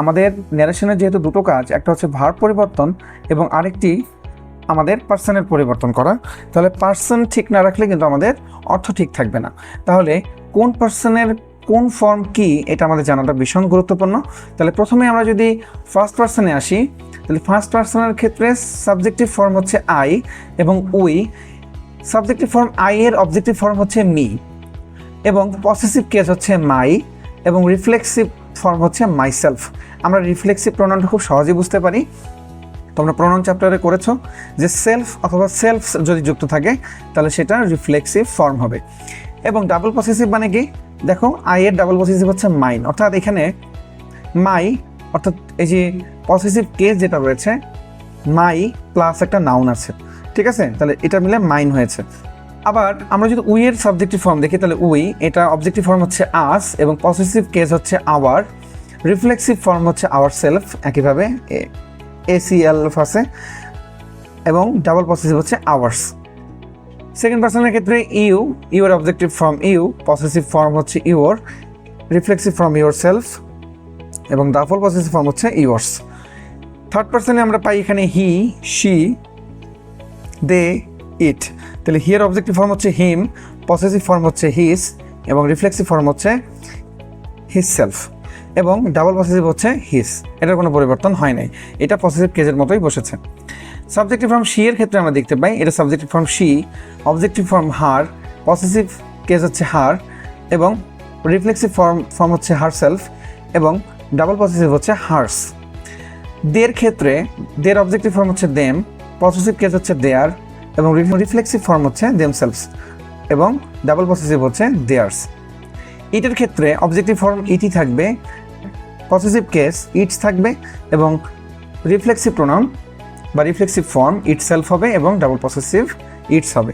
আমাদের ন্যারেশনের যেহেতু দুটো কাজ, একটা হচ্ছে ভার্ব পরিবর্তন এবং আরেকটি আমাদের পার্সনের পরিবর্তন করা, তাহলে পার্সন ঠিক না রাখলে কিন্তু আমাদের অর্থ ঠিক থাকবে না। তাহলে কোন পার্সনের কোন ফর্ম কি এটা আমাদের জানাটা ভীষণ গুরুত্বপূর্ণ। তাহলে প্রথমে আমরা যদি ফার্স্ট পার্সনে আসি, তাহলে ফার্স্ট পার্সনের ক্ষেত্রে সাবজেক্টিভ ফর্ম হচ্ছে আই এবং উই। সাবজেক্টিভ ফর্ম আই এর অবজেক্টিভ ফর্ম হচ্ছে মি এবং পসেসিভ কেস হচ্ছে মাই এবং রিফ্লেক্সিভ ফর্ম হচ্ছে মাইসেলফ। আমরা রিফ্লেক্সিভ প্রোনাউনটা খুব সহজেই বুঝতে পারি, তোমরা প্রোনাউন চ্যাপ্টারে করেছো যে সেলফ অথবা সেলফস যদি যুক্ত থাকে তাহলে সেটা রিফ্লেক্সিভ ফর্ম হবে। এবং ডাবল পসেসিভ মানে কি, দেখো আই এর ডাবল পসেসিভ হচ্ছে মাইন, অর্থাৎ এখানে মাই অর্থাৎ এই যে পসেসিভ কেস যেটা রয়েছে মাই প্লাস একটা নাউন আছে, ঠিক আছে, তাহলে এটা মিলে মাইন হয়েছে। আবার আমরা যদি উই এর সাবজেক্টিভ ফর্ম দেখি তাহলে উই এটা অবজেক্টিভ ফর্ম হচ্ছে আস এবং পসেসিভ কেস হচ্ছে আওয়ার, রিফ্লেক্সিভ ফর্ম হচ্ছে আওয়ার সেলফ, একইভাবে এসিএল আছে এবং ডাবল পসেসিভ হচ্ছে আওয়ার্স। সেকেন্ড পার্সনের ক্ষেত্রে ইউ এর objective form you, possessive form হচ্ছে your, reflexive form your self এবং ডাবল পসেসিভ ফর্ম হচ্ছে ইউর্স। থার্ড পার্সনে আমরা পাই এখানে হি, শি, দে, ইট। তাহলে হিয়ার অবজেক্টিভ ফর্ম হচ্ছে হিম, পসেসিভ ফর্ম হচ্ছে হিস এবং রিফ্লেক্সিভ ফর্ম হচ্ছে হিস সেলফ এবং ডাবল পসেসিভ হচ্ছে হিস। এটার কোনো পরিবর্তন হয় নাই, এটা পসেসিভ কেজের মতোই বসেছে। সাবজেক্টিভ ফর্ম শি এর ক্ষেত্রে আমরা দেখতে পাই এটা subjective form she, objective form her, possessive case হচ্ছে হার এবং রিফ্লেক্সিভ ফর্ম হচ্ছে হার সেলফ এবং ডাবল পসেসিভ হচ্ছে হার্স। দের ক্ষেত্রে দের অবজেক্টিভ ফর্ম হচ্ছে দেম, পসেসিভ কেস হচ্ছে দেয়ার এবং রিফ্লেক্সিভ ফর্ম হচ্ছে দেম সেলফস এবং ডাবল পসেসিভ হচ্ছে দেয়ার্স। ইটের ক্ষেত্রে অবজেক্টিভ ফর্ম ইটি থাকবে, পসেসিভ কেস ইটস থাকবে এবং রিফ্লেক্সিভ প্রোনাউন বা রিফ্লেক্সিভ ফর্ম ইট সেলফ হবে এবং ডাবল পসেসিভ ইটস হবে।